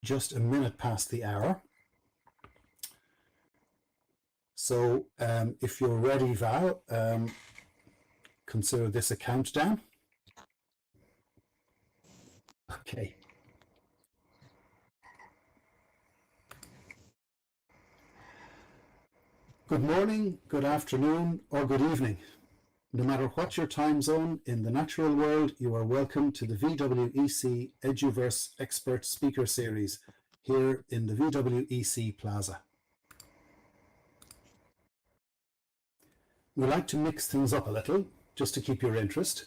just a minute past the hour. So if you're ready, Val, consider this a countdown. Okay. Good morning, good afternoon, or good evening. No matter what your time zone in the natural world, you are welcome to the VWEC Eduverse Expert Speaker Series here in the VWEC Plaza. We like to mix things up a little, just to keep your interest.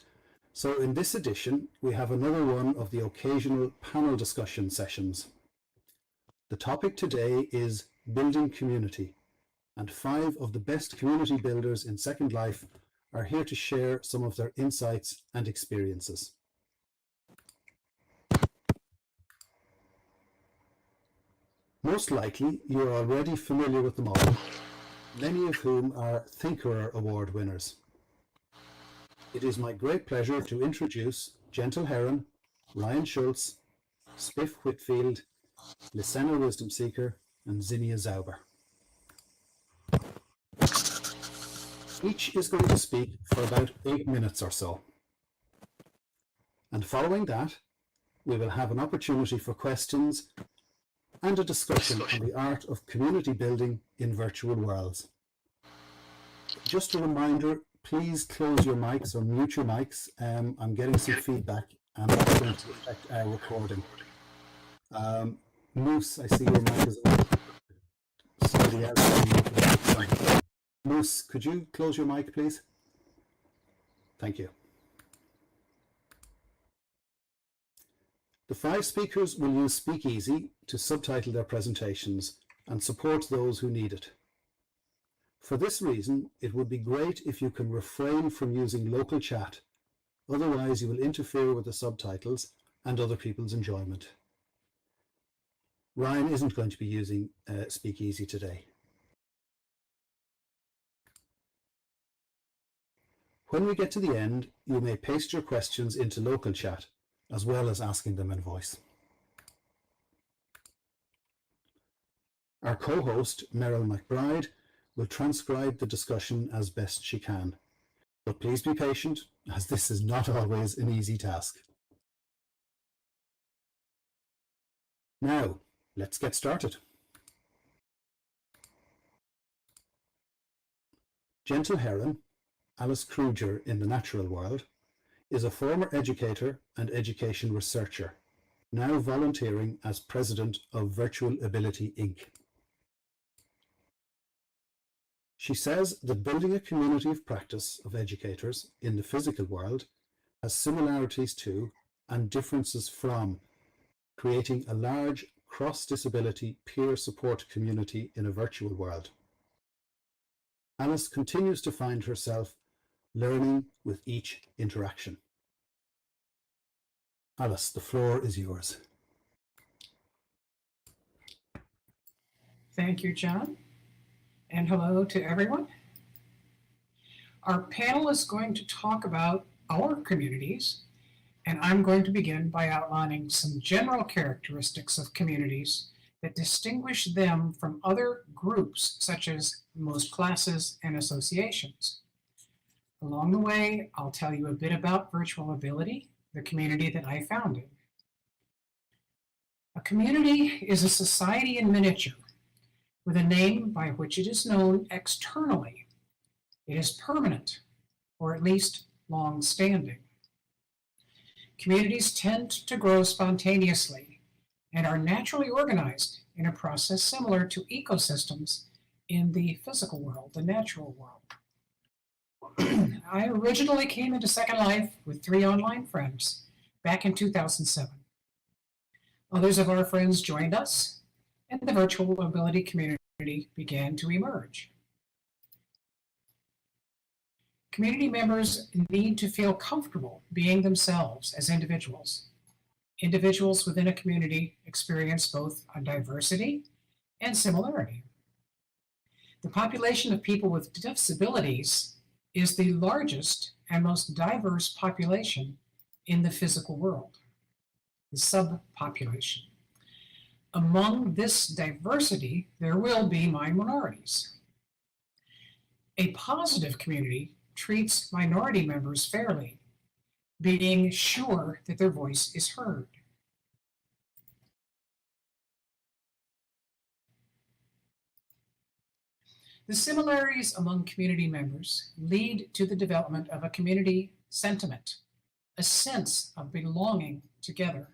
So in this edition, we have another one of the occasional panel discussion sessions. The topic today is building community, and 5 of the best community builders in Second Life are here to share some of their insights and experiences. Most likely, you're already familiar with them all, many of whom are Thinkerer Award winners. It is my great pleasure to introduce Gentle Heron, Ryan Schultz, Spiff Whitfield, Lysena Wisdom Seeker, and Zinnia Zauber. Each is going to speak for about 8 minutes or so. And following that, we will have an opportunity for questions and a discussion on the art of community building in virtual worlds. Just a reminder, please close your mics or mute your mics. I'm getting some feedback and that's going to affect our recording. Moose, I see your mic is on. Somebody else. Moose, could you close your mic, please? Thank you. The 5 speakers will use Speakeasy to subtitle their presentations and support those who need it. For this reason, it would be great if you can refrain from using local chat. Otherwise, you will interfere with the subtitles and other people's enjoyment. Ryan isn't going to be using Speakeasy today. When we get to the end, you may paste your questions into local chat, as well as asking them in voice. Our co-host, Meryl McBride, will transcribe the discussion as best she can. But please be patient, as this is not always an easy task. Now, let's get started. Gentle Heron, Alice Kruger in the natural world, is a former educator and education researcher, now volunteering as president of Virtual Ability Inc. She says that building a community of practice of educators in the physical world has similarities to and differences from creating a large cross-disability peer support community in a virtual world. Alice continues to find herself learning with each interaction. Alice, the floor is yours. Thank you, John, and hello to everyone. Our panel is going to talk about our communities, and I'm going to begin by outlining some general characteristics of communities that distinguish them from other groups, such as most classes and associations. Along the way, I'll tell you a bit about Virtual Ability, the community that I founded. A community is a society in miniature with a name by which it is known externally. It is permanent, or at least long-standing. Communities tend to grow spontaneously and are naturally organized in a process similar to ecosystems in the physical world, the natural world. I originally came into Second Life with 3 online friends back in 2007. Others of our friends joined us, and the Virtual Ability community began to emerge. Community members need to feel comfortable being themselves as individuals. Individuals within a community experience both a diversity and similarity. The population of people with disabilities is the largest and most diverse population in the physical world, the subpopulation. Among this diversity, there will be minorities. A positive community treats minority members fairly, being sure that their voice is heard. The similarities among community members lead to the development of a community sentiment, a sense of belonging together.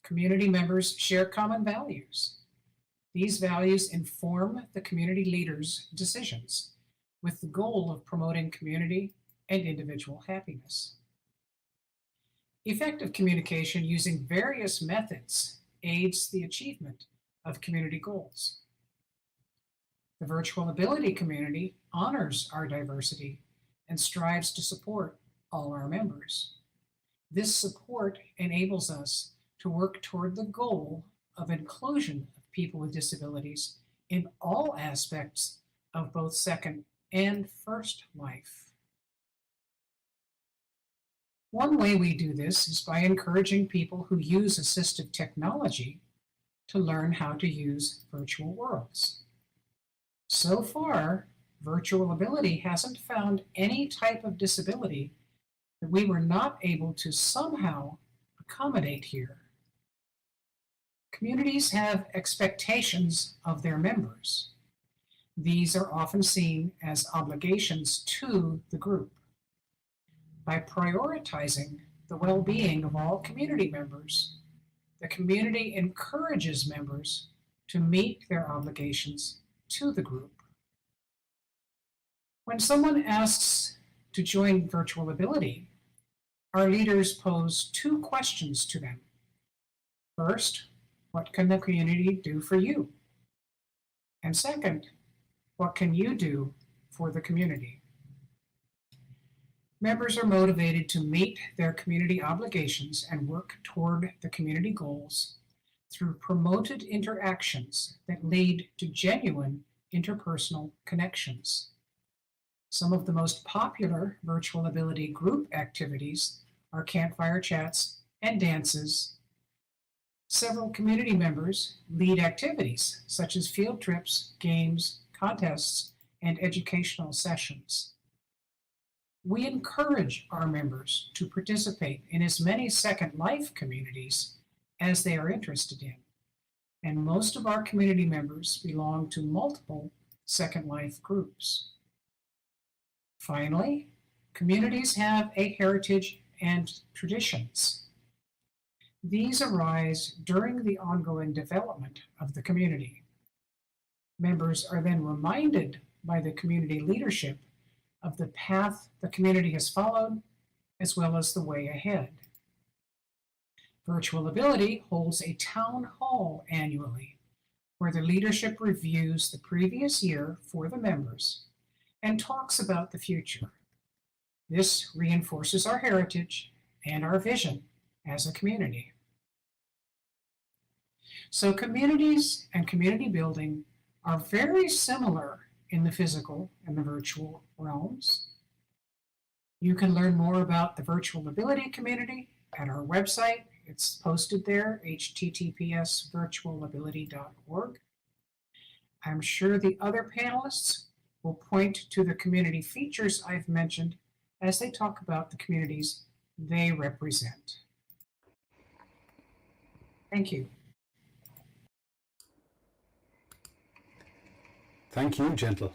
Community members share common values. These values inform the community leaders' decisions with the goal of promoting community and individual happiness. Effective communication using various methods aids the achievement of community goals. The virtual ability community honors our diversity and strives to support all our members. This support enables us to work toward the goal of inclusion of people with disabilities in all aspects of both second and first life. One way we do this is by encouraging people who use assistive technology to learn how to use virtual worlds. So far, virtual ability hasn't found any type of disability that we were not able to somehow accommodate here. Communities have expectations of their members. These are often seen as obligations to the group. By prioritizing the well-being of all community members, the community encourages members to meet their obligations to the group. When someone asks to join virtual ability, our leaders pose two questions to them. First, what can the community do for you? And second, what can you do for the community? Members are motivated to meet their community obligations and work toward the community goals through promoted interactions that lead to genuine interpersonal connections. Some of the most popular virtual ability group activities are campfire chats and dances. Several community members lead activities such as field trips, games, contests, and educational sessions. We encourage our members to participate in as many Second Life communities as they are interested in, and most of our community members belong to multiple Second Life groups. Finally, communities have a heritage and traditions. These arise during the ongoing development of the community. Members are then reminded by the community leadership of the path the community has followed, as well as the way ahead. Virtual Ability holds a town hall annually, where the leadership reviews the previous year for the members and talks about the future. This reinforces our heritage and our vision as a community. So communities and community building are very similar in the physical and the virtual realms. You can learn more about the Virtual Ability community at our website. It's posted there, https://virtualability.org. I'm sure the other panelists will point to the community features I've mentioned as they talk about the communities they represent. Thank you. Thank you, Gentle.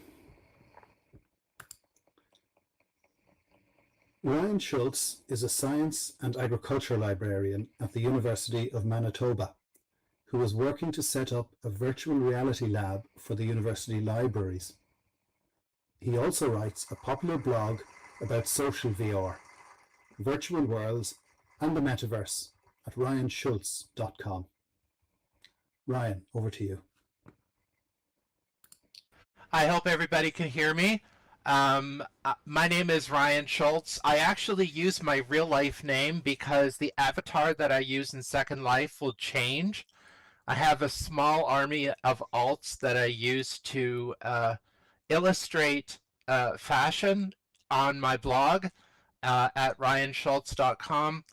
Ryan Schultz is a science and agriculture librarian at the University of Manitoba, who is working to set up a virtual reality lab for the university libraries. He also writes a popular blog about social VR, virtual worlds, and the metaverse at ryanschultz.com. Ryan, over to you. I hope everybody can hear me. My name is Ryan Schultz. I actually use my real life name because the avatar that I use in Second Life will change. I have a small army of alts that I use to illustrate fashion on my blog at ryanschultz.com.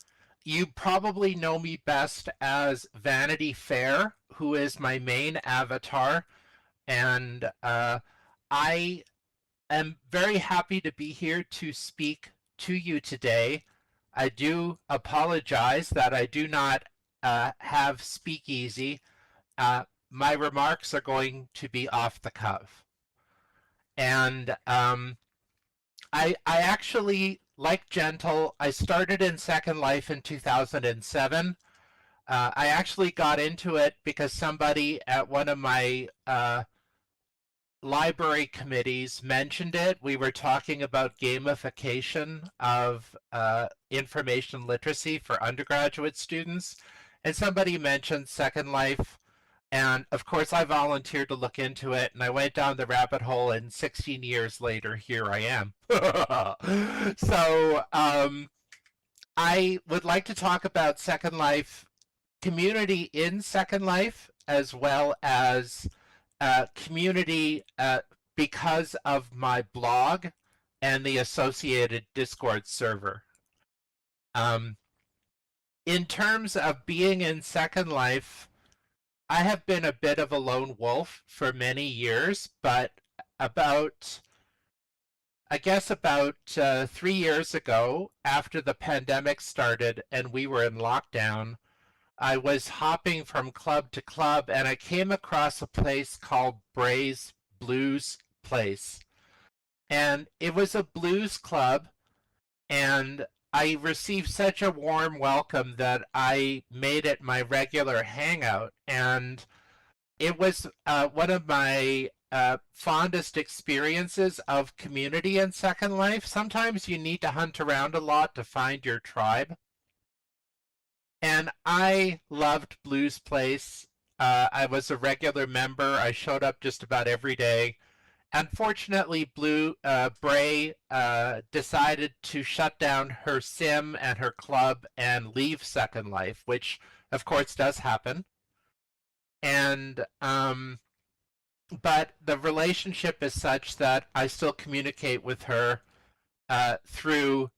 You probably know me best as Vanity Fair, who is my main avatar, and I am very happy to be here to speak to you today. I do apologize that I do not have speakeasy. My remarks are going to be off the cuff. And I actually, like Gentle, I started in Second Life in 2007. I actually got into it because somebody at one of my library committees mentioned it. We were talking about gamification of information literacy for undergraduate students, and somebody mentioned Second Life. And of course, I volunteered to look into it, and I went down the rabbit hole, and 16 years later, here I am. So I would like to talk about Second Life, community in Second Life, as well as community because of my blog and the associated Discord server. In terms of being in Second Life, I have been a bit of a lone wolf for many years, but about 3 years ago, after the pandemic started and we were in lockdown, I was hopping from club to club, and I came across a place called Bray's Blues Place. And it was a blues club, and I received such a warm welcome that I made it my regular hangout. And it was one of my fondest experiences of community in Second Life. Sometimes you need to hunt around a lot to find your tribe. And I loved Blues Place. I was a regular member. I showed up just about every day. Unfortunately, Bray decided to shut down her sim and her club and leave Second Life, which of course does happen. And but the relationship is such that I still communicate with her through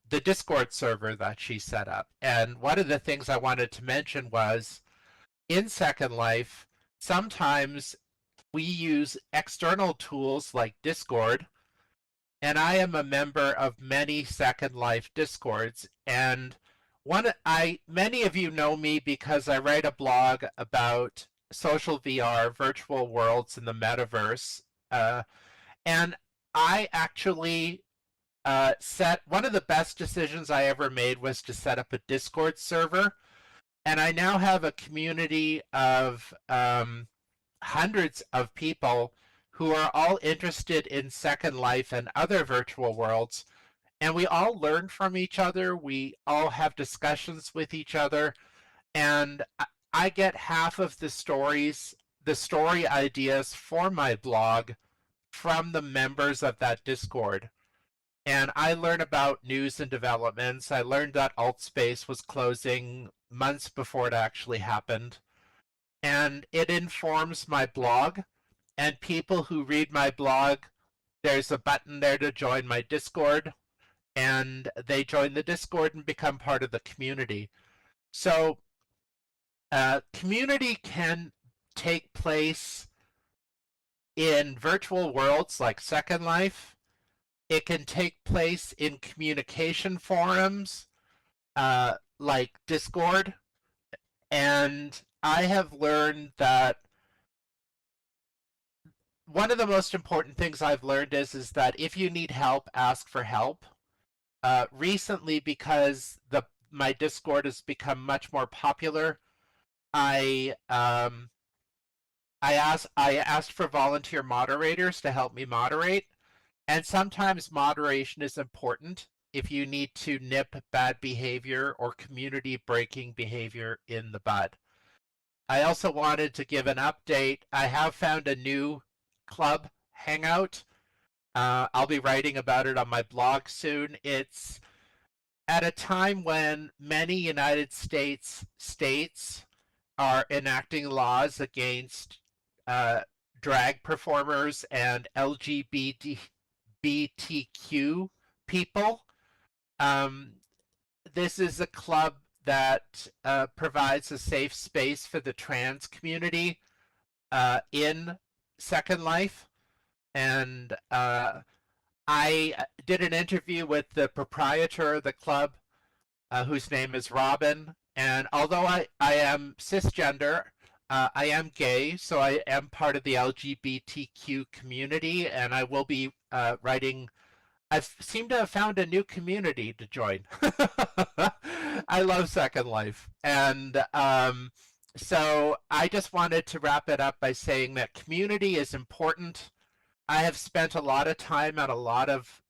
the Discord server that she set up. And one of the things I wanted to mention was, in Second Life, sometimes we use external tools like Discord, and I am a member of many Second Life Discords. And many of you know me because I write a blog about social VR, virtual worlds, and the metaverse. And I actually one of the best decisions I ever made was to set up a Discord server, and I now have a community of hundreds of people who are all interested in Second Life and other virtual worlds, and we all learn from each other. We all have discussions with each other, and I get half of the story ideas for my blog from the members of that Discord. And I learn about news and developments. I learned that AltSpace was closing months before it actually happened. And it informs my blog. And people who read my blog, there's a button there to join my Discord. And they join the Discord and become part of the community. So community can take place in virtual worlds like Second Life. It can take place in communication forums like Discord. And I have learned that one of the most important things I've learned is that if you need help, ask for help. Recently, because my Discord has become much more popular, I asked for volunteer moderators to help me moderate. And sometimes moderation is important if you need to nip bad behavior or community breaking behavior in the bud. I also wanted to give an update. I have found a new club hangout. I'll be writing about it on my blog soon. It's at a time when many United States are enacting laws against drag performers and LGBTQ people. This is a club that provides a safe space for the trans community in Second Life. And I did an interview with the proprietor of the club, whose name is Robin. And although I am cisgender, I am gay, so I am part of the LGBTQ community, and I will be writing. I've seemed to have found a new community to join. I love Second Life. And so I just wanted to wrap it up by saying that community is important. I have spent a lot of time on a lot of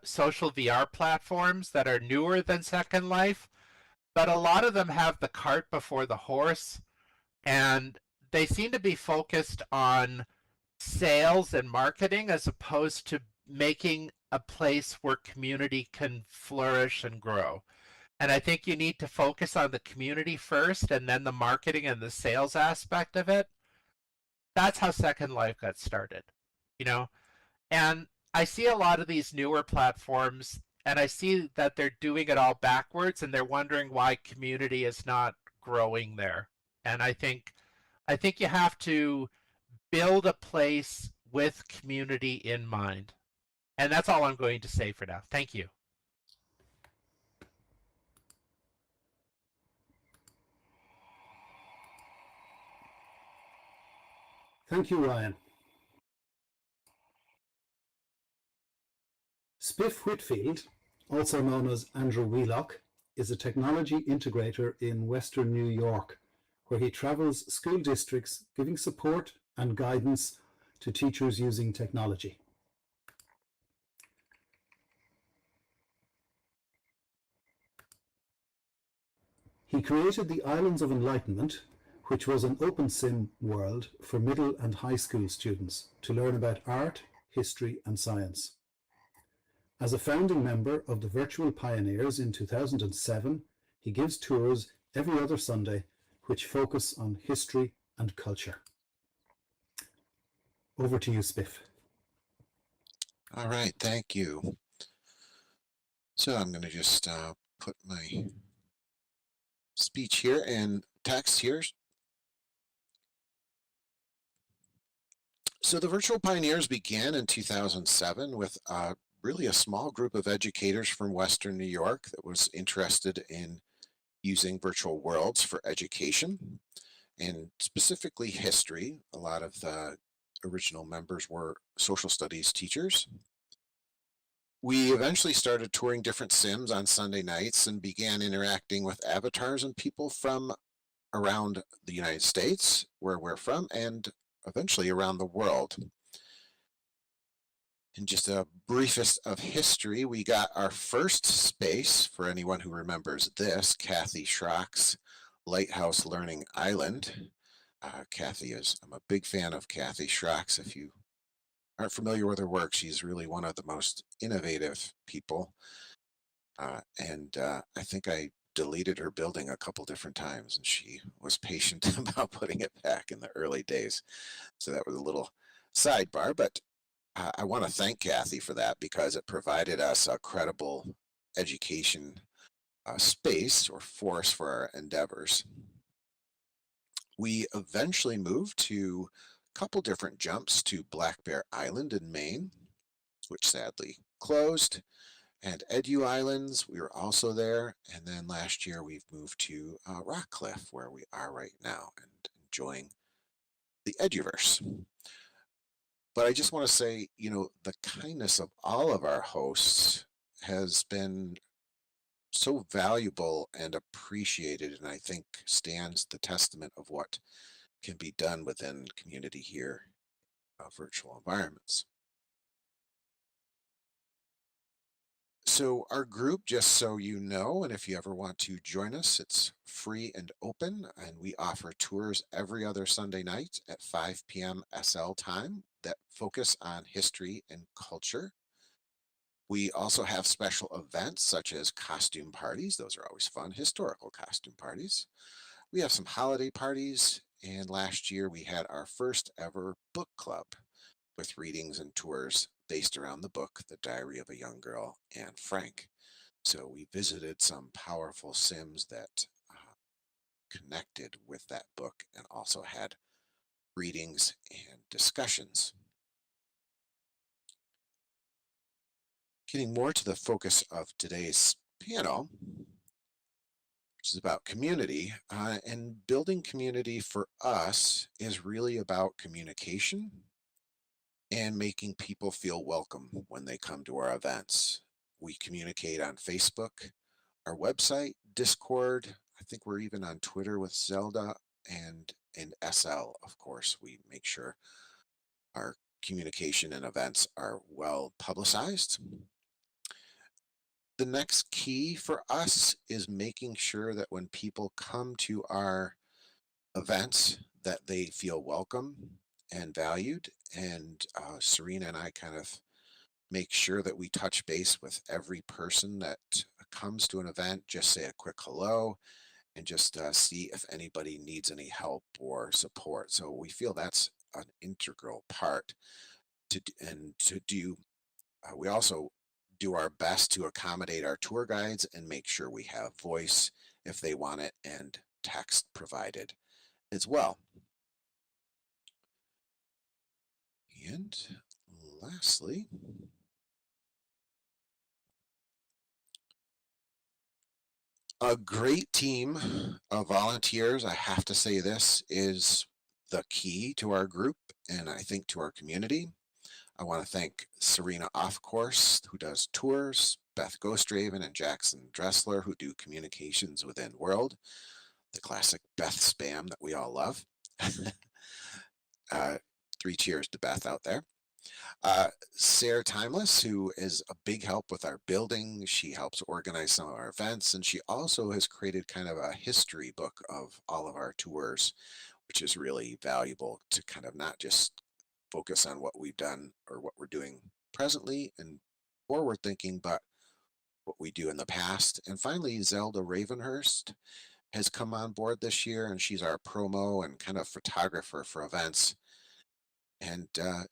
social VR platforms that are newer than Second Life, but a lot of them have the cart before the horse, and they seem to be focused on sales and marketing as opposed to making a place where community can flourish and grow. And I think you need to focus on the community first and then the marketing and the sales aspect of it. That's how Second Life got started, you know? And I see a lot of these newer platforms and I see that they're doing it all backwards and they're wondering why community is not growing there. And I think you have to build a place with community in mind. And that's all I'm going to say for now. Thank you. Thank you, Ryan. Spiff Whitfield, also known as Andrew Wheelock, is a technology integrator in Western New York, where he travels school districts giving support and guidance to teachers using technology. He created the Islands of Enlightenment, which was an open sim world for middle and high school students to learn about art, history, and science. As a founding member of the Virtual Pioneers in 2007, he gives tours every other Sunday which focus on history and culture. Over to you, Spiff. All right, thank you. So I'm going to just put my speech here and text here. So the Virtual Pioneers began in 2007 with really a small group of educators from Western New York that was interested in using virtual worlds for education and specifically history. A lot of the original members were social studies teachers. We eventually started touring different sims on Sunday nights and began interacting with avatars and people from around the United States, where we're from, and eventually around the world. In just a briefest of history, we got our first space, for anyone who remembers this, Kathy Schrock's Lighthouse Learning Island. I'm a big fan of Kathy Schrock's. If you aren't familiar with her work, she's really one of the most innovative people. And I think I deleted her building a couple different times, and she was patient about putting it back in the early days. So that was a little sidebar, but I want to thank Kathy for that because it provided us a credible education space or force for our endeavors. We eventually moved to a couple different jumps to Black Bear Island in Maine, which sadly closed, and Edu Islands, we were also there. And then last year we've moved to Rockcliffe, where we are right now and enjoying the Eduverse. But I just want to say, you know, the kindness of all of our hosts has been so valuable and appreciated, and I think stands the testament of what can be done within community here, virtual environments. So our group, just so you know, and if you ever want to join us, it's free and open, and we offer tours every other Sunday night at 5 p.m. SL time that focus on history and culture. We also have special events such as costume parties. Those are always fun, historical costume parties. We have some holiday parties, and last year we had our first ever book club with readings and tours based around the book, The Diary of a Young Girl, Anne Frank. So we visited some powerful sims that connected with that book and also had readings and discussions. Getting more to the focus of today's panel, which is about community, and building community for us is really about communication and making people feel welcome when they come to our events. We communicate on Facebook, our website, Discord. I think we're even on Twitter with Zelda and SL, of course. We make sure our communication and events are well publicized. The next key for us is making sure that when people come to our events that they feel welcome and valued. And Serena and I kind of make sure that we touch base with every person that comes to an event, just say a quick hello and just see if anybody needs any help or support. So we feel that's an integral part to do. We also do our best to accommodate our tour guides and make sure we have voice if they want it and text provided as well. And lastly, a great team of volunteers, I have to say this, is the key to our group and I think to our community. I want to thank Serena Offcourse, who does tours, Beth Ghostraven and Jackson Dressler, who do communications within World, the classic Beth spam that we all love. 3 cheers to Beth out there. Sarah Timeless, who is a big help with our building. She helps organize some of our events, and she also has created kind of a history book of all of our tours, which is really valuable to kind of not just focus on what we've done or what we're doing presently and forward thinking, but what we do in the past. And finally, Zelda Ravenhurst has come on board this year, and she's our promo and kind of photographer for events. And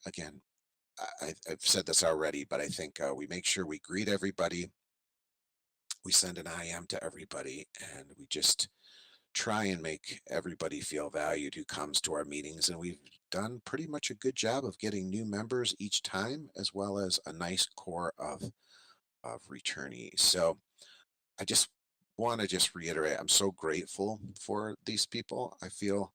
again, I've said this already, but I think we make sure we greet everybody. We send an IM to everybody, and we just try and make everybody feel valued who comes to our meetings. And we've done pretty much a good job of getting new members each time, as well as a nice core of returnees. So I just want to just reiterate, I'm so grateful for these people. I feel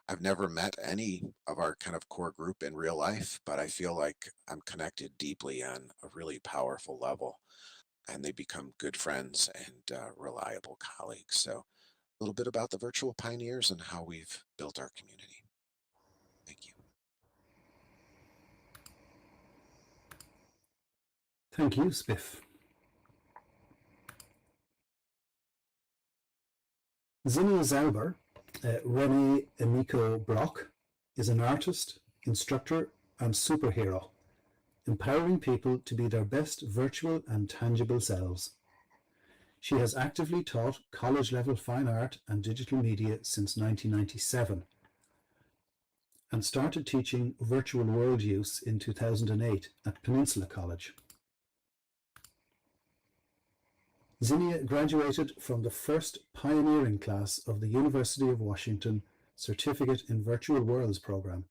I've never met any of our kind of core group in real life, but I feel like I'm connected deeply on a really powerful level, and they become good friends and reliable colleagues. So a little bit about the Virtual Pioneers and how we've built our community. Thank you. Thank you, Spiff. Zinnia Zauber, Renee Emiko Brock, is an artist, instructor, and superhero, empowering people to be their best virtual and tangible selves. She has actively taught college-level fine art and digital media since 1997 and started teaching virtual world use in 2008 at Peninsula College. Zinnia graduated from the first pioneering class of the University of Washington Certificate in Virtual Worlds program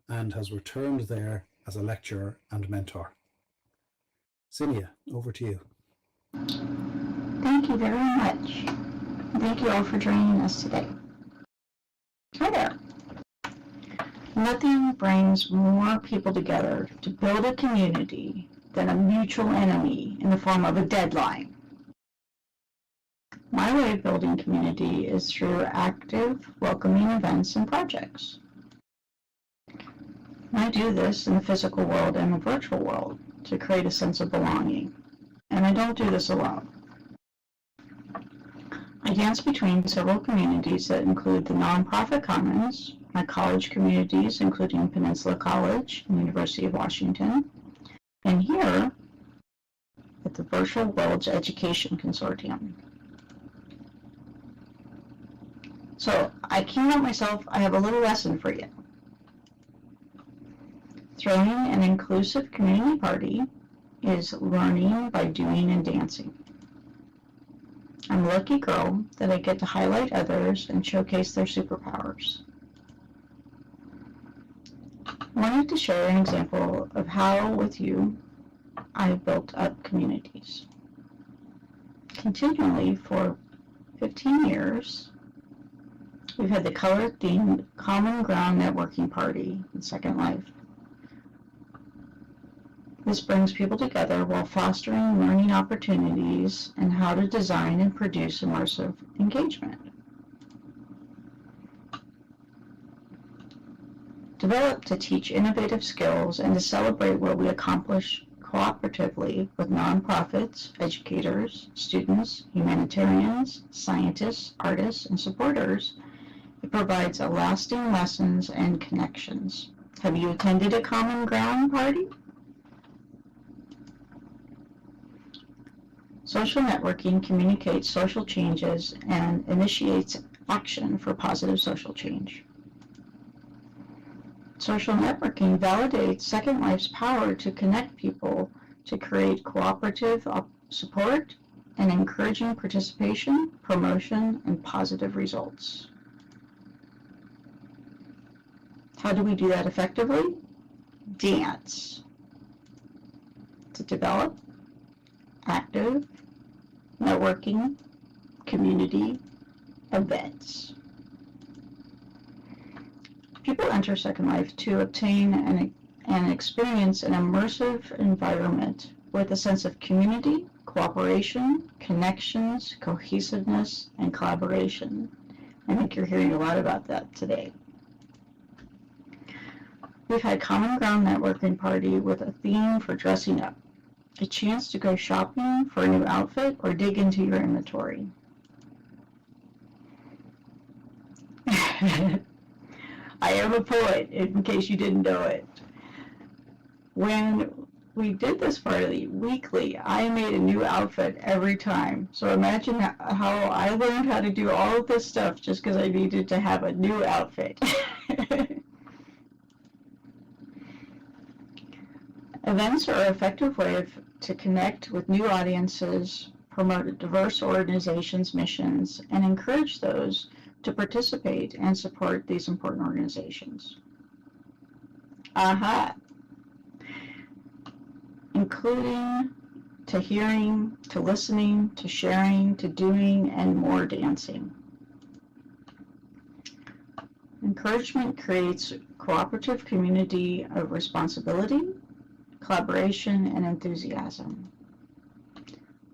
and has returned there as a lecturer and mentor. Zinnia, over to you. Thank you very much. Thank you all for joining us today. Hi there. Nothing brings more people together to build a community than a mutual enemy in the form of a deadline. My way of building community is through active, welcoming events and projects. I do this in the physical world and the virtual world to create a sense of belonging, and I don't do this alone. I dance between several communities that include the nonprofit commons, my college communities, including Peninsula College and University of Washington, and here at the Virtual Worlds Education Consortium. So I can't help myself, I have a little lesson for you. Throwing an inclusive community party is learning by doing and dancing. I'm a lucky girl that I get to highlight others and showcase their superpowers. I wanted to share an example of how, with you, I have built up communities. Continually for 15 years, we've had the color-themed Common Ground Networking Party in Second Life. This brings people together while fostering learning opportunities and how to design and produce immersive engagement. Developed to teach innovative skills and to celebrate what we accomplish cooperatively with nonprofits, educators, students, humanitarians, scientists, artists, and supporters, it provides a lasting lessons and connections. Have you attended a Common Ground party? Social networking communicates social changes and initiates action for positive social change. Social networking validates Second Life's power to connect people to create cooperative support and encouraging participation, promotion, and positive results. How do we do that effectively? Dance. To develop active networking community events. People enter Second Life to obtain and experience an immersive environment with a sense of community, cooperation, connections, cohesiveness, and collaboration. I think you're hearing a lot about that today. We've had Common Ground Networking Party with a theme for dressing up, a chance to go shopping for a new outfit or dig into your inventory. I am a poet, in case you didn't know it. When we did this party weekly, I made a new outfit every time. So imagine how I learned how to do all of this stuff just because I needed to have a new outfit. Events are an effective way to connect with new audiences, promote diverse organizations' missions, and encourage those to participate and support these important organizations. Including to hearing, to listening, to sharing, to doing, and more dancing. Encouragement creates a cooperative community of responsibility, collaboration, and enthusiasm.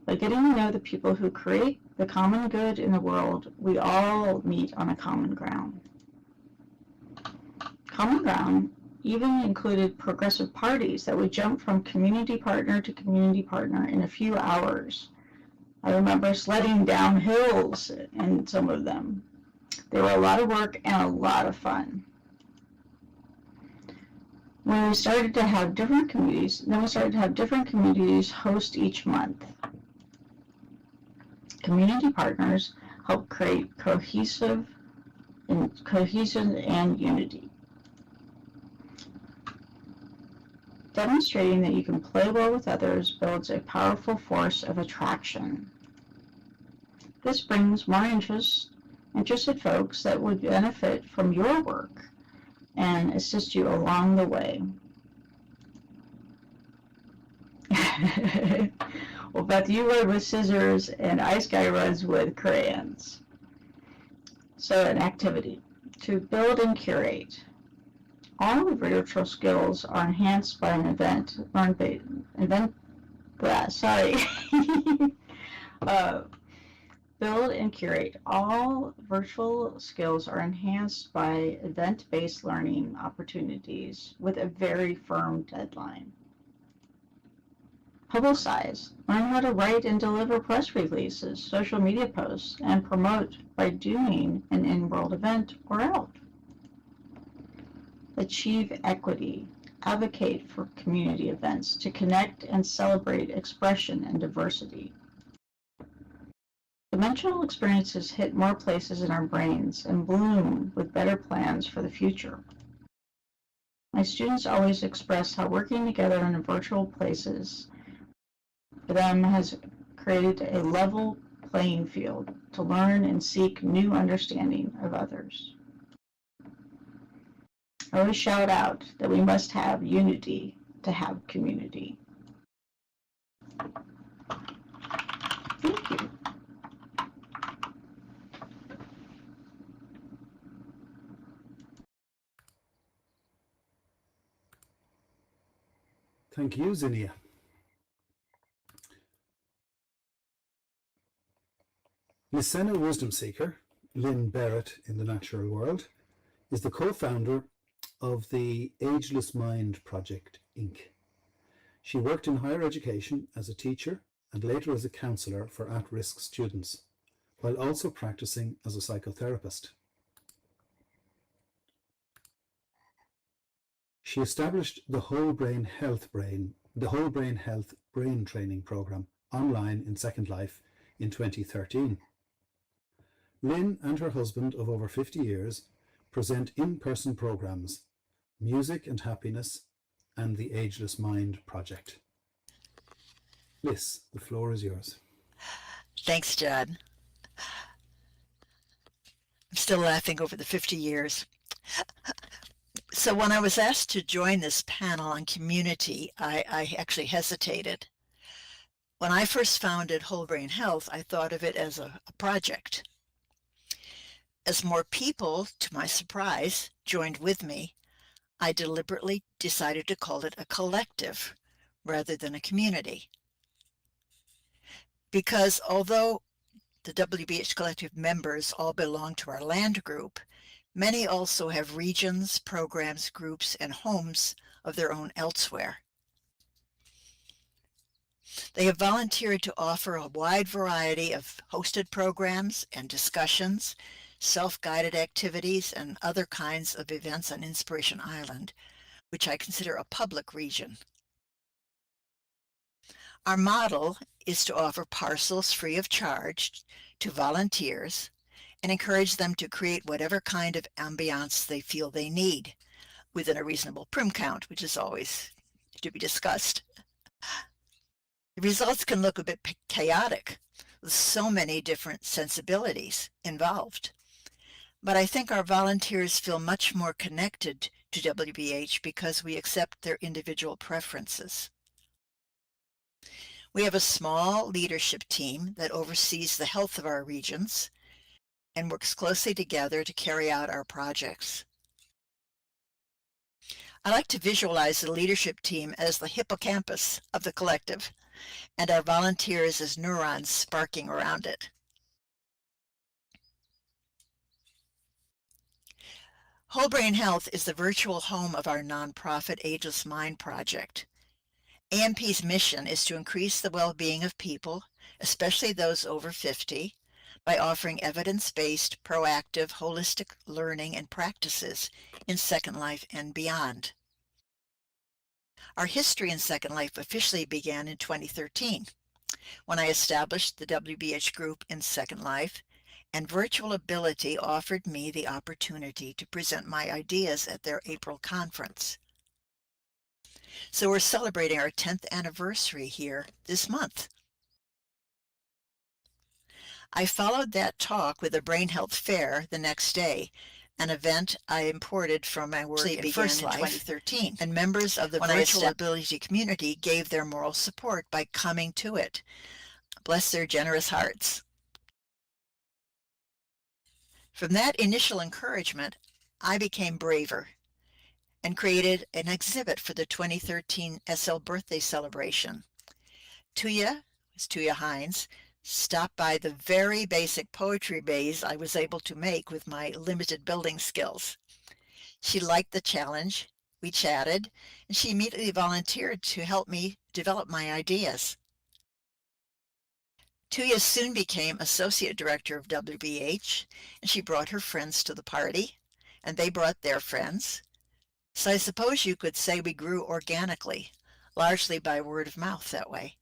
By getting to know the people who create the common good in the world, we all meet on a common ground. Common ground even included progressive parties that would jump from community partner to community partner in a few hours. I remember sledding down hills in some of them. They were a lot of work and a lot of fun. When we started to have different communities, host each month. Community partners help create cohesion and unity. Demonstrating that you can play well with others builds a powerful force of attraction. This brings more interested folks that would benefit from your work and assist you along the way. Well, Beth, you run with scissors and Ice Guy runs with crayons. So an activity to build and curate. All the virtual skills are enhanced by an build and curate. All virtual skills are enhanced by event-based learning opportunities with a very firm deadline. Publicize. Learn how to write and deliver press releases, social media posts, and promote by doing an in-world event or out. Achieve equity. Advocate for community events to connect and celebrate expression and diversity. Dimensional experiences hit more places in our brains and bloom with better plans for the future. My students always express how working together in virtual places for them has created a level playing field to learn and seek new understanding of others. I always shout out that we must have unity to have community. Thank you. Thank you, Zinnia. Lysenna Wisdom Seeker, Lynn Barrett in the Natural World, is the co-founder of the Ageless Mind Project, Inc. She worked in higher education as a teacher and later as a counsellor for at-risk students, while also practicing as a psychotherapist. She established the Whole Brain Health Brain Training Program online in Second Life in 2013. Lynn and her husband of over 50 years present in-person programs, Music and Happiness, and the Ageless Mind Project. Liz, the floor is yours. Thanks, John. I'm still laughing over the 50 years. So when I was asked to join this panel on community, I actually hesitated. When I first founded Whole Brain Health, I thought of it as a project. As more people, to my surprise, joined with me, I deliberately decided to call it a collective rather than a community. Because although the WBH Collective members all belong to our land group, many also have regions, programs, groups, and homes of their own elsewhere. They have volunteered to offer a wide variety of hosted programs and discussions, self-guided activities, and other kinds of events on Inspiration Island, which I consider a public region. Our model is to offer parcels free of charge to volunteers and encourage them to create whatever kind of ambiance they feel they need, within a reasonable prim count, which is always to be discussed. The results can look a bit chaotic, with so many different sensibilities involved. But I think our volunteers feel much more connected to WBH because we accept their individual preferences. We have a small leadership team that oversees the health of our regions and works closely together to carry out our projects. I like to visualize the leadership team as the hippocampus of the collective, and our volunteers as neurons sparking around it. Whole Brain Health is the virtual home of our nonprofit Ageless Mind Project. AMP's mission is to increase the well-being of people, especially those over 50, by offering evidence-based, proactive, holistic learning and practices in Second Life and beyond. Our history in Second Life officially began in 2013, when I established the WBH group in Second Life, and Virtual Ability offered me the opportunity to present my ideas at their April conference. So we're celebrating our 10th anniversary here this month. I followed that talk with a Brain Health Fair the next day, an event I imported from my work in First Life in 2013, and members of the Virtual Ability community gave their moral support by coming to it. Bless their generous hearts. From that initial encouragement, I became braver and created an exhibit for the 2013 SL birthday celebration. Tuya Hines, stopped by the very basic poetry maze I was able to make with my limited building skills. She liked the challenge, we chatted, and she immediately volunteered to help me develop my ideas. Tuya soon became Associate Director of WBH, and she brought her friends to the party, and they brought their friends. So I suppose you could say we grew organically, largely by word of mouth that way.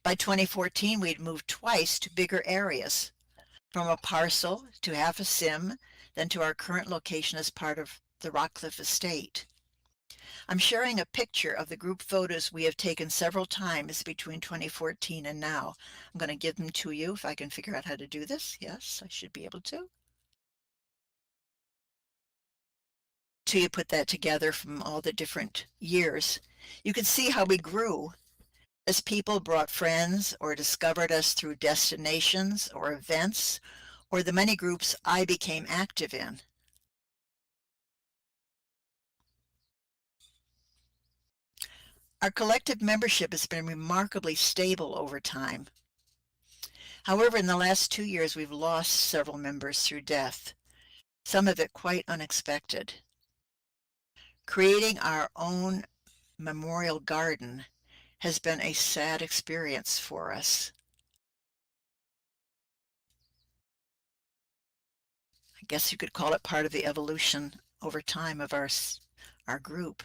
By 2014, we'd moved twice to bigger areas, from a parcel to half a sim, then to our current location as part of the Rockcliffe estate. I'm sharing a picture of the group photos we have taken several times between 2014 and now. I'm going to give them to you if I can figure out how to do this. Yes, I should be able to. Till you put that together from all the different years, you can see how we grew as people brought friends or discovered us through destinations or events or the many groups I became active in. Our collective membership has been remarkably stable over time. However, in the last 2 years, we've lost several members through death, some of it quite unexpected. Creating our own memorial garden has been a sad experience for us. I guess you could call it part of the evolution over time of our group.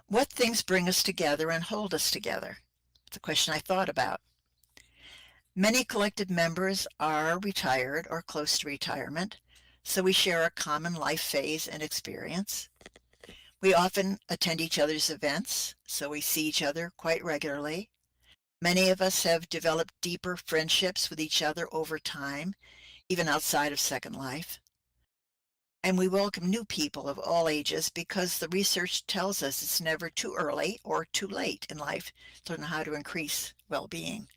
What things bring us together and hold us together? It's a question I thought about. Many collective members are retired or close to retirement, so we share a common life phase and experience. We often attend each other's events, so we see each other quite regularly. Many of us have developed deeper friendships with each other over time, even outside of Second Life. And we welcome new people of all ages because the research tells us it's never too early or too late in life to learn how to increase well-being.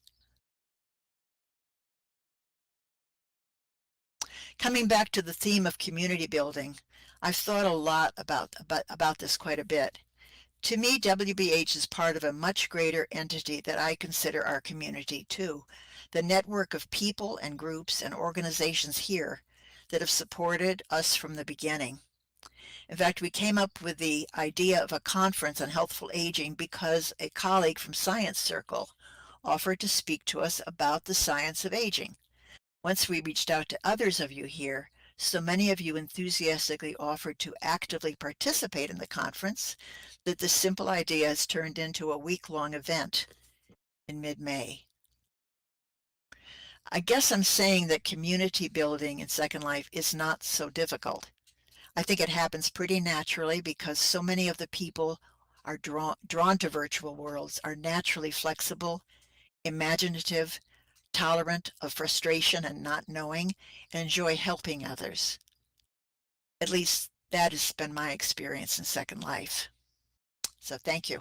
Coming back to the theme of community building, I've thought a lot about this quite a bit. To me, WBH is part of a much greater entity that I consider our community too. The network of people and groups and organizations here that have supported us from the beginning. In fact, we came up with the idea of a conference on healthful aging because a colleague from Science Circle offered to speak to us about the science of aging. Once we reached out to others of you here, so many of you enthusiastically offered to actively participate in the conference that this simple idea has turned into a week-long event in mid-May. I guess I'm saying that community building in Second Life is not so difficult. I think it happens pretty naturally because so many of the people are drawn to virtual worlds, are naturally flexible, imaginative, tolerant of frustration and not knowing, and enjoy helping others. At least that has been my experience in Second Life. So thank you.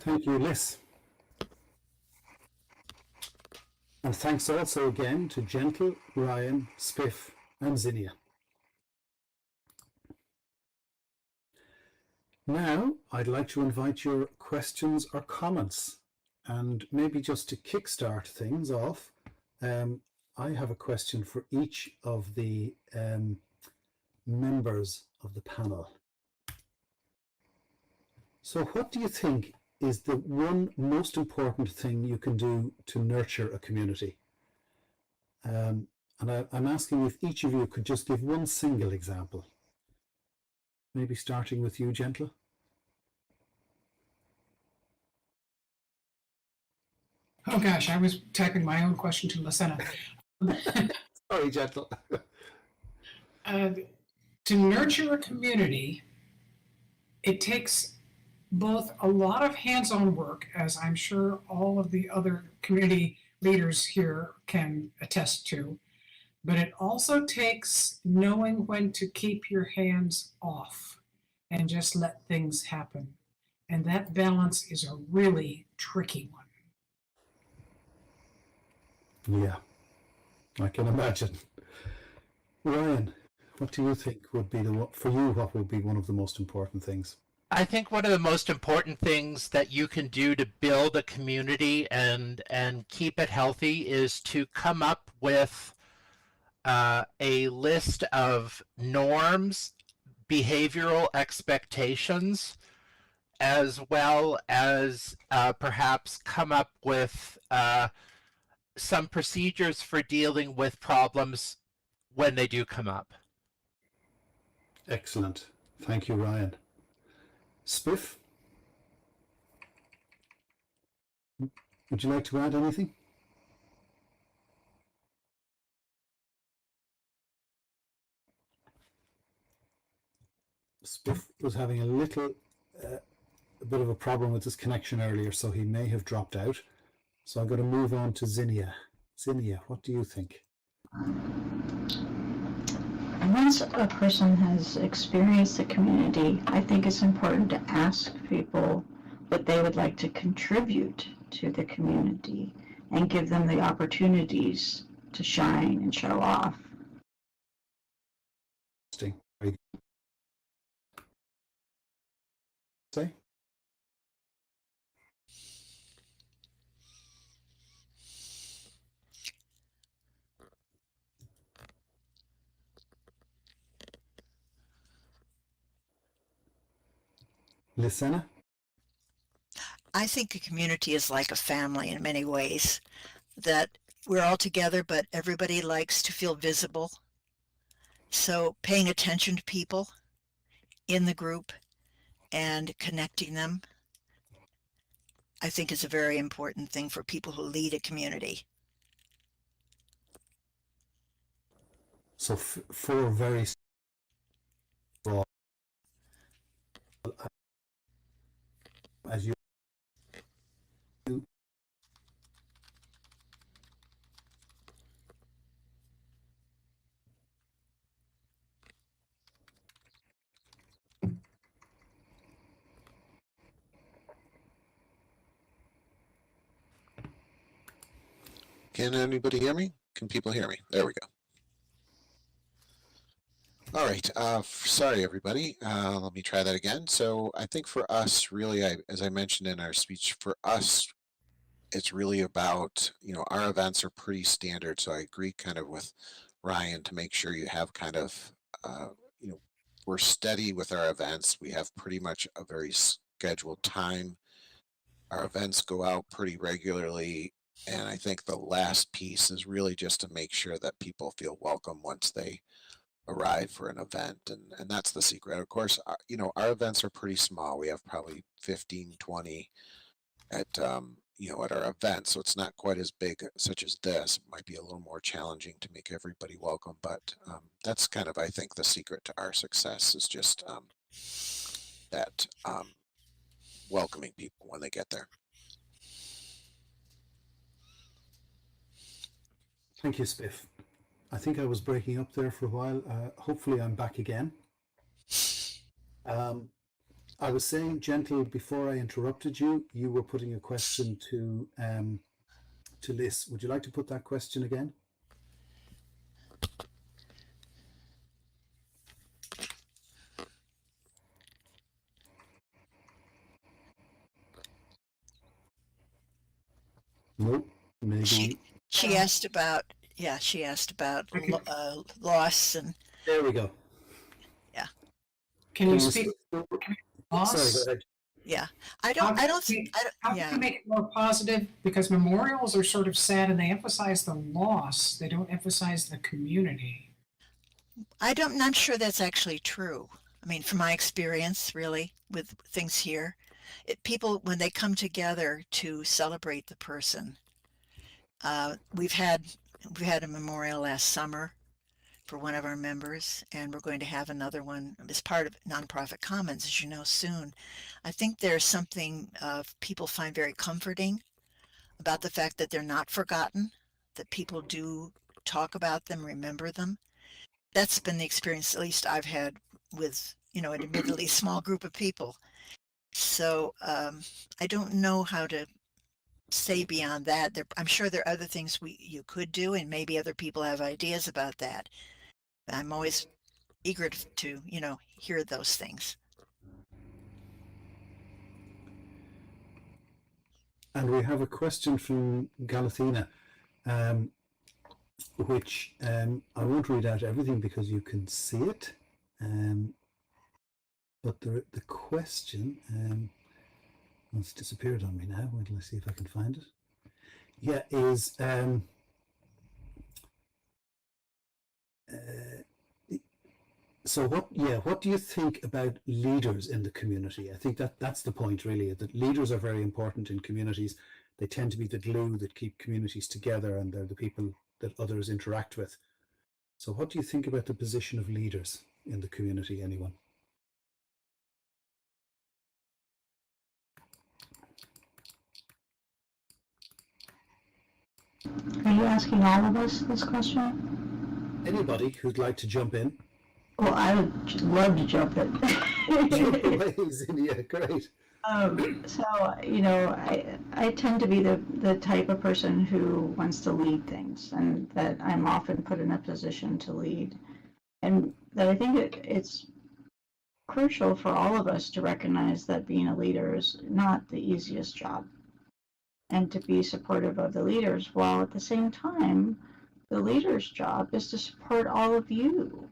Thank you, Liz. And thanks also again to Gentle, Ryan, Spiff, and Zinnia. Now, I'd like to invite your questions or comments. And maybe just to kickstart things off, I have a question for each of the members of the panel. So what do you think is the one most important thing you can do to nurture a community? And I'm asking if each of you could just give one single example. Maybe starting with you, Gentle. Oh gosh, I was typing my own question to Lucena. Sorry, Gentle. To nurture a community, it takes both a lot of hands-on work, as I'm sure all of the other community leaders here can attest to, but it also takes knowing when to keep your hands off and just let things happen. And that balance is a really tricky one. Yeah, I can imagine. Ryan, what do you think would be for you, what would be one of the most important things? I think one of the most important things that you can do to build a community and keep it healthy is to come up with a list of norms, behavioral expectations, as well as perhaps come up with some procedures for dealing with problems when they do come up. Excellent. Thank you, Ryan. Spiff? would you like to add anything? Spiff was having a bit of a problem with his connection earlier, so he may have dropped out. So I'm going to move on to Zinnia. Zinnia, what do you think? Once a person has experienced the community, I think it's important to ask people what they would like to contribute to the community and give them the opportunities to shine and show off. Interesting. Say? Lysena? I think a community is like a family in many ways, that we're all together, but everybody likes to feel visible. So paying attention to people in the group and connecting them, I think is a very important thing for people who lead a community. So four very broad, as you Can anybody hear me? Can people hear me? There we go. All right. Sorry, everybody. Let me try that again. So I think for us, really, as I mentioned in our speech, for us, it's really about, our events are pretty standard. So I agree kind of with Ryan to make sure you have kind of, we're steady with our events. We have pretty much a very scheduled time. Our events go out pretty regularly. And I think the last piece is really just to make sure that people feel welcome once they arrive for an event. And that's the secret. Of course, our events are pretty small. We have probably 15, 20 at, at our event. So it's not quite as big such as this. It might be a little more challenging to make everybody welcome. But that's kind of, I think, the secret to our success is just that welcoming people when they get there. Thank you, Spiff. I think I was breaking up there for a while. Hopefully I'm back again. I was saying, Gentle, before I interrupted you, you were putting a question to Liz. Would you like to put that question again? Nope. Maybe. She asked about, loss and. There we go. Yeah. Can you speak? Sorry, go ahead. Yeah, How can you make it more positive? Because memorials are sort of sad and they emphasize the loss. They don't emphasize the community. I'm not sure that's actually true. I mean, from my experience, really, with things here, people, when they come together to celebrate the person, we've had a memorial last summer for one of our members, and we're going to have another one as part of Nonprofit Commons, as you know, soon. I think there's something people find very comforting about the fact that they're not forgotten, that people do talk about them, remember them. That's been the experience, at least I've had with, an admittedly small group of people. So I don't know how to say beyond that. I'm sure there are other things you could do, and maybe other people have ideas about that. I'm always eager to hear those things. And we have a question from Galathina, which I won't read out everything because you can see it. But the question, it's disappeared on me now. Wait till I see if I can find it. Yeah, is So what do you think about leaders in the community? I think that's the point really, that leaders are very important in communities. They tend to be the glue that keep communities together, and they're the people that others interact with. So what do you think about the position of leaders in the community, anyone? Are you asking all of us this question? Anybody who'd like to jump in? Well, I would love to jump in. Jump away, Zinnia, great. So, I tend to be the type of person who wants to lead things, and that I'm often put in a position to lead. And that I think it's crucial for all of us to recognize that being a leader is not the easiest job, and to be supportive of the leaders, while at the same time, the leader's job is to support all of you.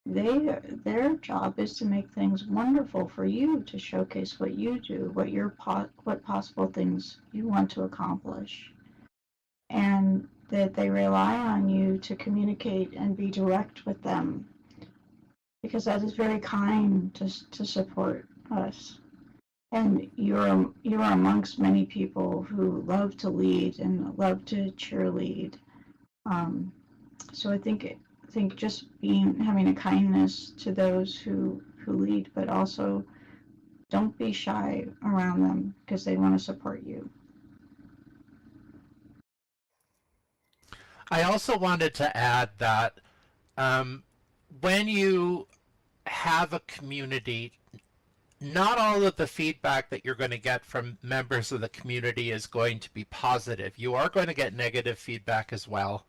Their job is to make things wonderful for you, to showcase what you do, what possible things you want to accomplish, and that they rely on you to communicate and be direct with them, because that is very kind to support us. And you're amongst many people who love to lead and love to cheerlead. So I think just having a kindness to those who lead, but also don't be shy around them, because they want to support you. I also wanted to add that when you have a community, not all of the feedback that you're going to get from members of the community is going to be positive. You are going to get negative feedback as well.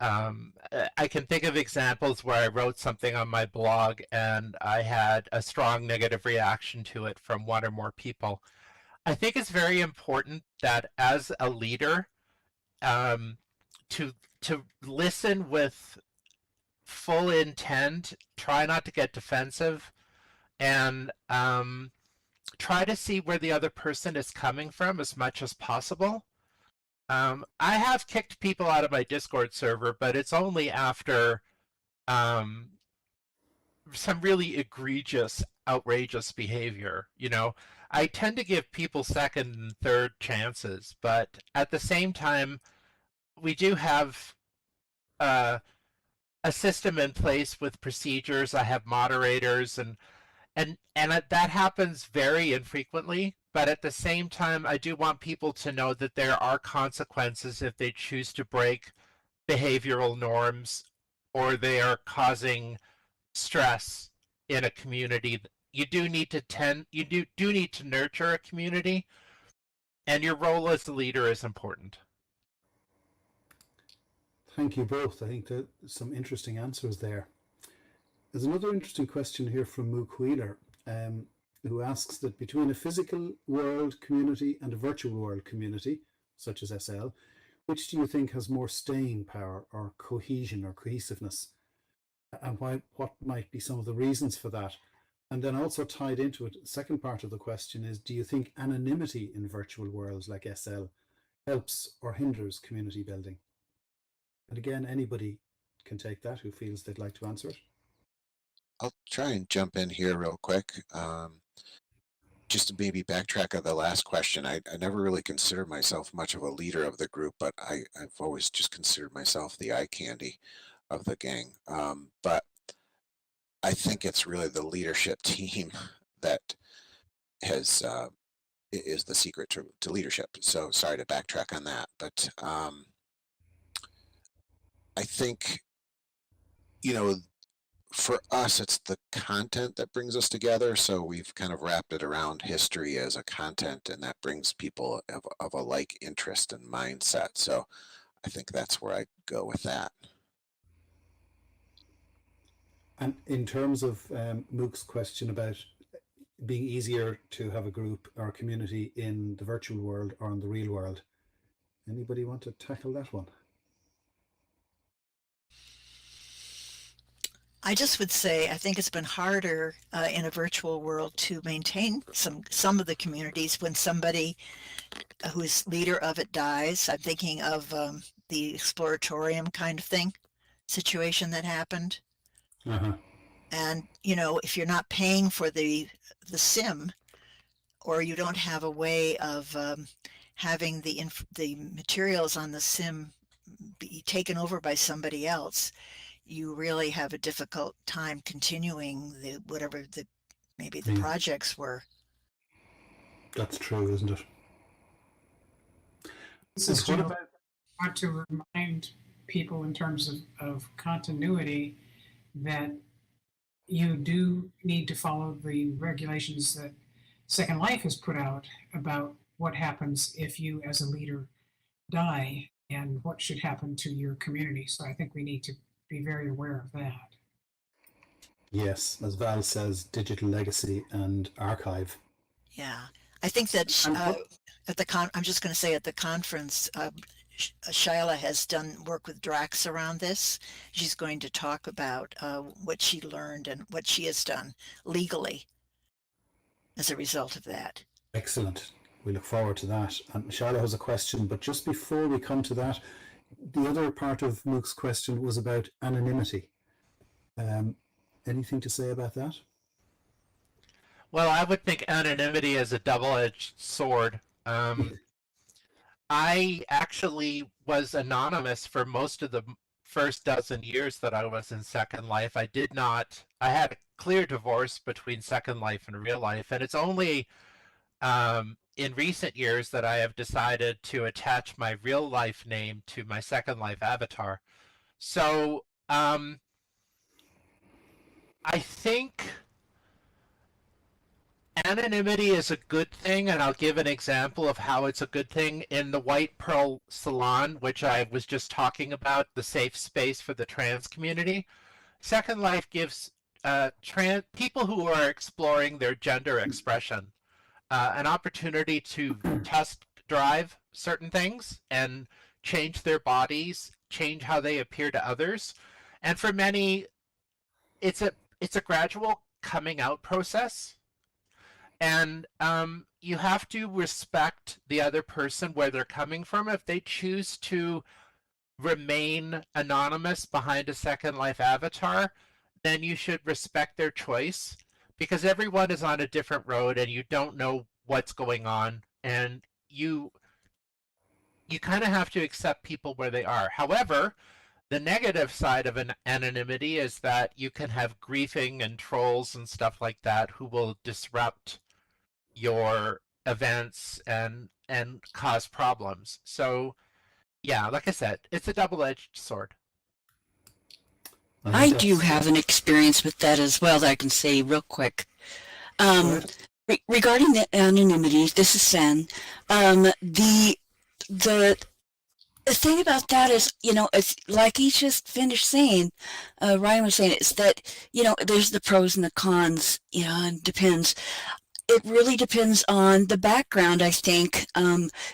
I can think of examples where I wrote something on my blog and I had a strong negative reaction to it from one or more people. I think it's very important that as a leader, to listen with full intent, try not to get defensive, and try to see where the other person is coming from as much as possible. I have kicked people out of my Discord server, but it's only after some really egregious, outrageous behavior. I tend to give people second and third chances, but at the same time, we do have a system in place with procedures. I have moderators, and that happens very infrequently. But at the same time, I do want people to know that there are consequences if they choose to break behavioral norms or they are causing stress in a community. You do need to nurture a community, and your role as the leader is important. Thank you both. I think that some interesting answers there. There's another interesting question here from Mook Wheeler, who asks that between a physical world community and a virtual world community, such as SL, which do you think has more staying power or cohesion or cohesiveness? And what might be some of the reasons for that? And then also tied into it, the second part of the question is, do you think anonymity in virtual worlds like SL helps or hinders community building? And again, anybody can take that who feels they'd like to answer it. I'll try and jump in here real quick. Just to maybe backtrack on the last question, I never really considered myself much of a leader of the group, but I've always just considered myself the eye candy of the gang. But I think it's really the leadership team that is the secret to leadership. So sorry to backtrack on that, but I think, for us, it's the content that brings us together. So we've kind of wrapped it around history as a content, and that brings people of a like interest and mindset. So I think that's where I go with that. And in terms of Mook's question about being easier to have a group or a community in the virtual world or in the real world, anybody want to tackle that one? I just would say I think it's been harder in a virtual world to maintain some of the communities when somebody who's leader of it dies. I'm thinking of the exploratorium kind of thing situation that happened. Uh-huh. And, if you're not paying for the sim, or you don't have a way of having the materials on the sim be taken over by somebody else, you really have a difficult time continuing whatever maybe the projects were. That's true, isn't it? This And is what Jill. about I want to remind people in terms of continuity that you do need to follow the regulations that Second Life has put out about what happens if you as a leader die and what should happen to your community. So I think we need to be very aware of that. yes, as Val says, digital legacy and archive. Yeah, I think that And what, I'm just going to say at the conference, Shyla has done work with Drax around this. She's going to talk about what she learned and what she has done legally as a result of that. excellent. We look forward to that. And Charlotte has a question, but just before we come to that, the other part of Mook's question was about anonymity. Anything to say about that? Well, I would think anonymity is a double-edged sword. I actually was anonymous for most of the first dozen years that I was in Second Life. I had a clear divorce between Second Life and real life, and it's only in recent years that I have decided to attach my real life name to my Second Life avatar. So I think anonymity is a good thing, and I'll give an example of how it's a good thing. In the White Pearl Salon, which I was just talking about, the safe space for the trans community, Second Life gives trans people who are exploring their gender expression an opportunity to test drive certain things and change their bodies, change how they appear to others. And for many, it's a gradual coming out process. And you have to respect the other person where they're coming from. If they choose to remain anonymous behind a Second Life avatar, then you should respect their choice, because everyone is on a different road and you don't know what's going on, and you kind of have to accept people where they are. However, the negative side of an anonymity is that you can have griefing and trolls and stuff like that who will disrupt your events and cause problems. So yeah, like I said, it's a double-edged sword. I do have an experience with that as well that I can say real quick. Regarding the anonymity, this is Sen. The thing about that is, it's like he just finished saying, Ryan was saying, is that, there's the pros and the cons, and depends. It really depends on the background, I think,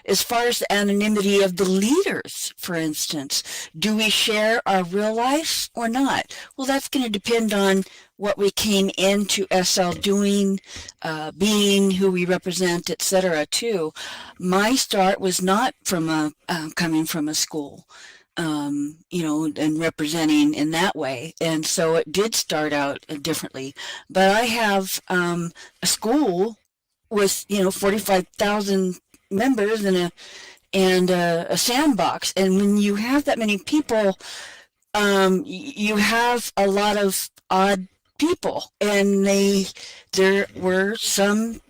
as far as the anonymity of the leaders, for instance. Do we share our real life or not? Well, that's going to depend on what we came into SL doing, being, who we represent, etc. too. My start was not from coming from a school. And representing in that way. And so it did start out differently. But I have a school with, 45,000 members and a sandbox. And when you have that many people, you have a lot of odd people. And there were some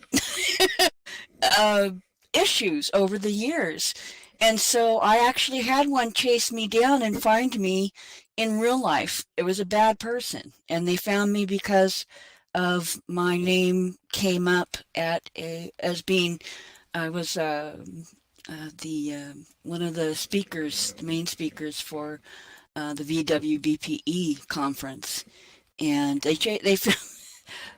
issues over the years. And so I actually had one chase me down and find me in real life. It was a bad person, and they found me because of my name came up as being, I was one of the speakers, the main speakers for the VWBPE conference, and they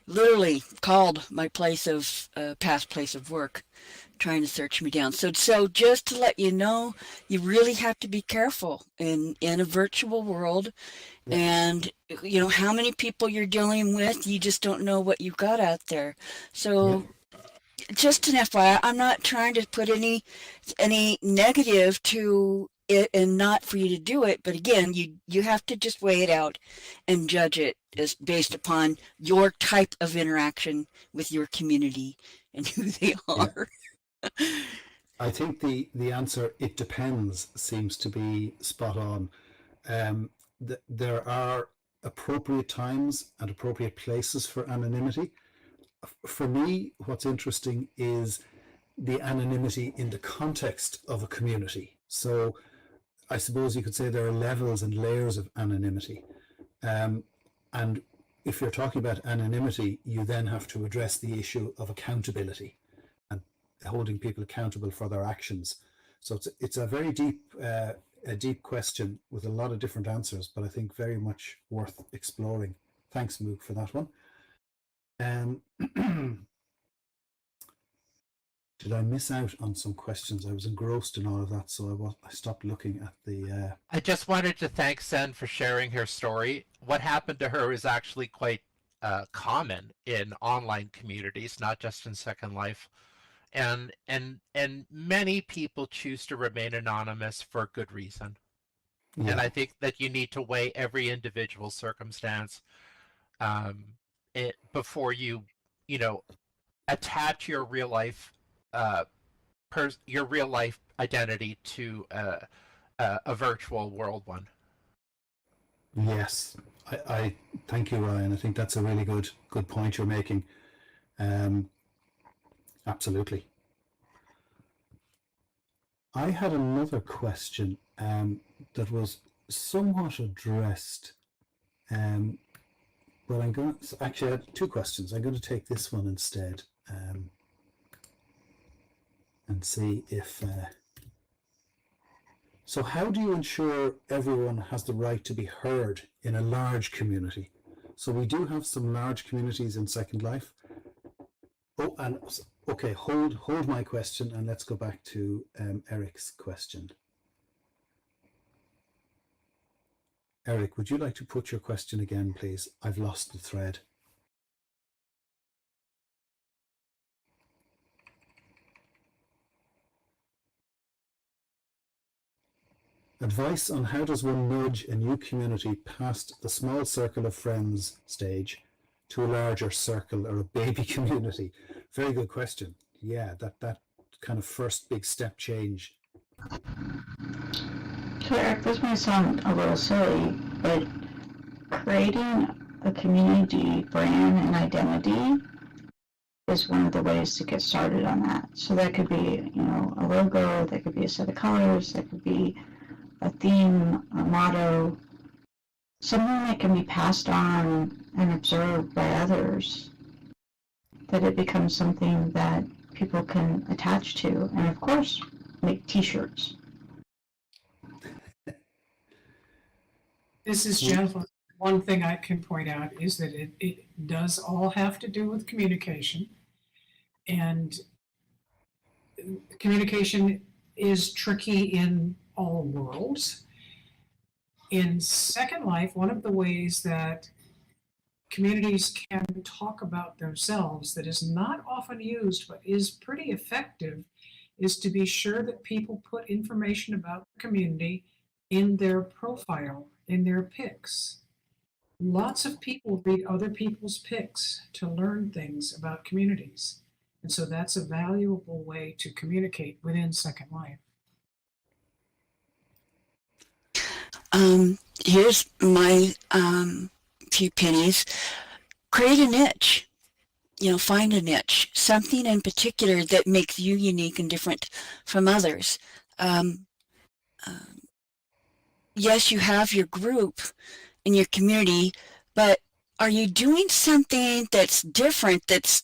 literally called my past place of work, trying to search me down. So just to let you know, you really have to be careful in a virtual world. Yeah. And how many people you're dealing with, you just don't know what you've got out there. So just an FYI, I'm not trying to put any negative to it and not for you to do it. But again, you have to just weigh it out and judge it as based upon your type of interaction with your community and who they are. I think the answer, it depends, seems to be spot on. There are appropriate times and appropriate places for anonymity. For me, what's interesting is the anonymity in the context of a community. So I suppose you could say there are levels and layers of anonymity. And if you're talking about anonymity, you then have to address the issue of accountability and holding people accountable for their actions. So it's a very deep question with a lot of different answers, but I think very much worth exploring. Thanks, Moog, for that one. Did I miss out on some questions? I was engrossed in all of that, so I stopped looking at the... I just wanted to thank Sen for sharing her story. What happened to her is actually quite common in online communities, not just in Second Life. And many people choose to remain anonymous for good reason. Yeah. And I think that you need to weigh every individual circumstance before you attach your real life identity to a virtual world one. Yes, I thank you, Ryan. I think that's a really good point you're making. Absolutely. I had another question that was somewhat addressed, but I'm going to actually I had two questions. I'm going to take this one instead and see if. So how do you ensure everyone has the right to be heard in a large community? So we do have some large communities in Second Life. Oh, and okay, hold my question and let's go back to Eric's question. Eric, would you like to put your question again, please? I've lost the thread. Advice on how does one nudge a new community past the small circle of friends stage to a larger circle or a baby community? Very good question. Yeah, that kind of first big step change. So Eric, this might sound a little silly, but creating a community brand and identity is one of the ways to get started on that. So that could be, a logo, that could be a set of colors, that could be a theme, a motto, something that can be passed on and observed by others, that it becomes something that people can attach to, and of course, make t-shirts. This is Jennifer. One thing I can point out is that it does all have to do with communication. And communication is tricky in all worlds. In Second Life, one of the ways that communities can talk about themselves that is not often used but is pretty effective is to be sure that people put information about the community in their profile, in their pics. Lots of people read other people's pics to learn things about communities. And so that's a valuable way to communicate within Second Life. Here's my few pennies. Create a niche. Find a niche, something in particular that makes you unique and different from others. Yes, you have your group in your community, but are you doing something that's different, that's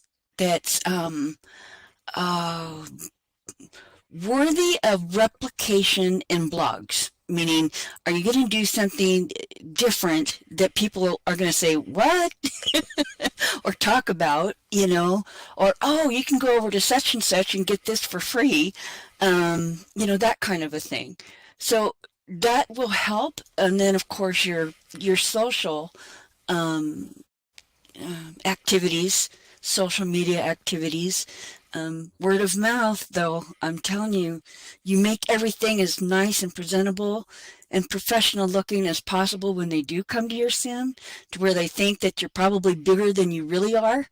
worthy of replication in blogs? Meaning, are you going to do something different that people are going to say, what? Or talk about, or, oh, you can go over to such and such and get this for free, that kind of a thing. So that will help. And then, of course, your social activities, social media activities, Word of mouth, though, I'm telling you, you make everything as nice and presentable and professional looking as possible when they do come to your sim, to where they think that you're probably bigger than you really are.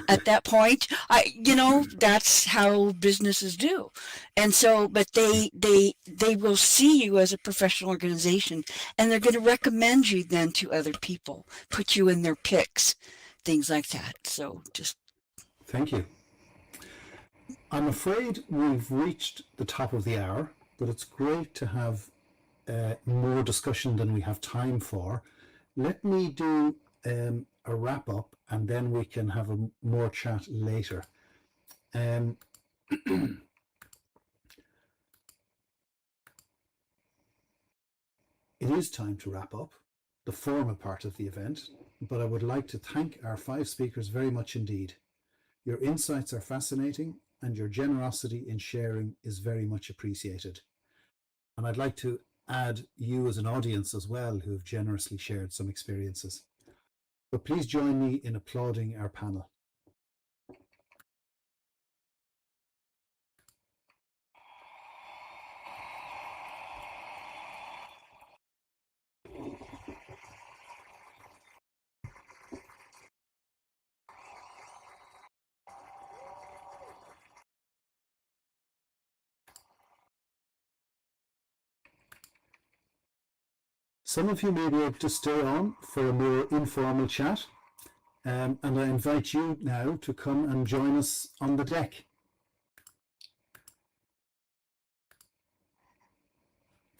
At that point, that's how businesses do. And so, but they will see you as a professional organization, and they're going to recommend you then to other people, put you in their picks, things like that. So just thank you. I'm afraid we've reached the top of the hour, but it's great to have more discussion than we have time for. Let me do a wrap up, and then we can have a more chat later. It is time to wrap up the formal part of the event, but I would like to thank our 5 speakers very much indeed. Your insights are fascinating, and your generosity in sharing is very much appreciated. And I'd like to add you as an audience as well, who have generously shared some experiences. But please join me in applauding our panel. Some of you may be able to stay on for a more informal chat, and I invite you now to come and join us on the deck.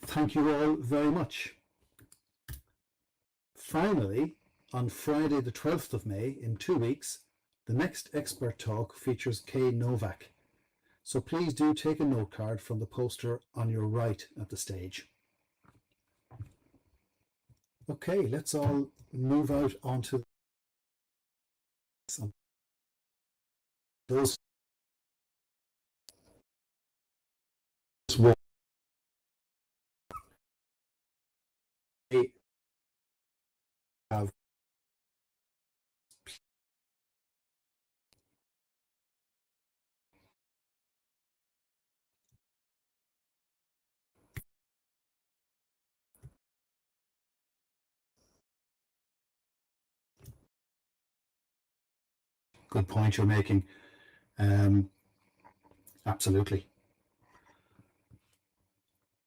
Thank you all very much. Finally, on Friday the 12th of May, in 2 weeks, the next expert talk features Kay Novak. So please do take a note card from the poster on your right at the stage. Okay, let's all move out onto those. Have good point you're making. Absolutely.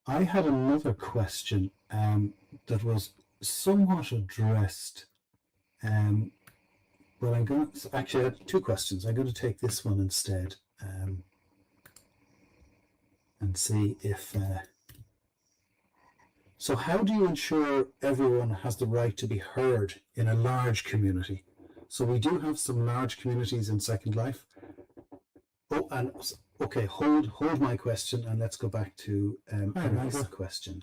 I had another question that was somewhat addressed, but I'm going to actually I have 2 questions. I'm going to take this one instead and see if. So, how do you ensure everyone has the right to be heard in a large community? So we do have some large communities in Second Life. Oh, and okay, hold my question, and let's go back to Eric's question.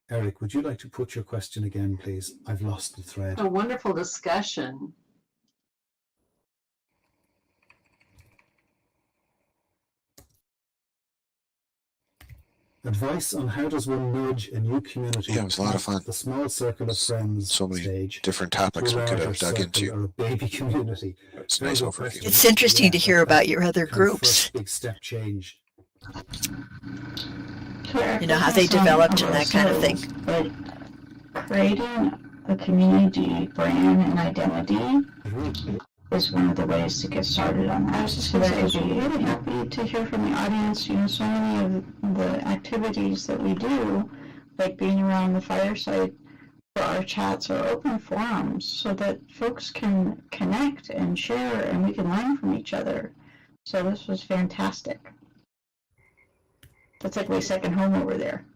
Eric, would you like to put your question again, please? I've lost the thread. A wonderful discussion. Advice on how does one nudge a new community? Yeah, it was a lot of fun. The small circle of friends So many stage, different topics we could have dug into. or a baby community. It's nice overview. It's interesting to hear about your other groups. Big step change. You know, how they developed and that kind of thing. But creating a community brand and identity is one of the ways to get started on that. So that would be really happy to hear from the audience. You know, so many of the activities that we do, like being around the fireside for our chats, are open forums so that folks can connect and share, and we can learn from each other. So this was fantastic. That's like my second home over there.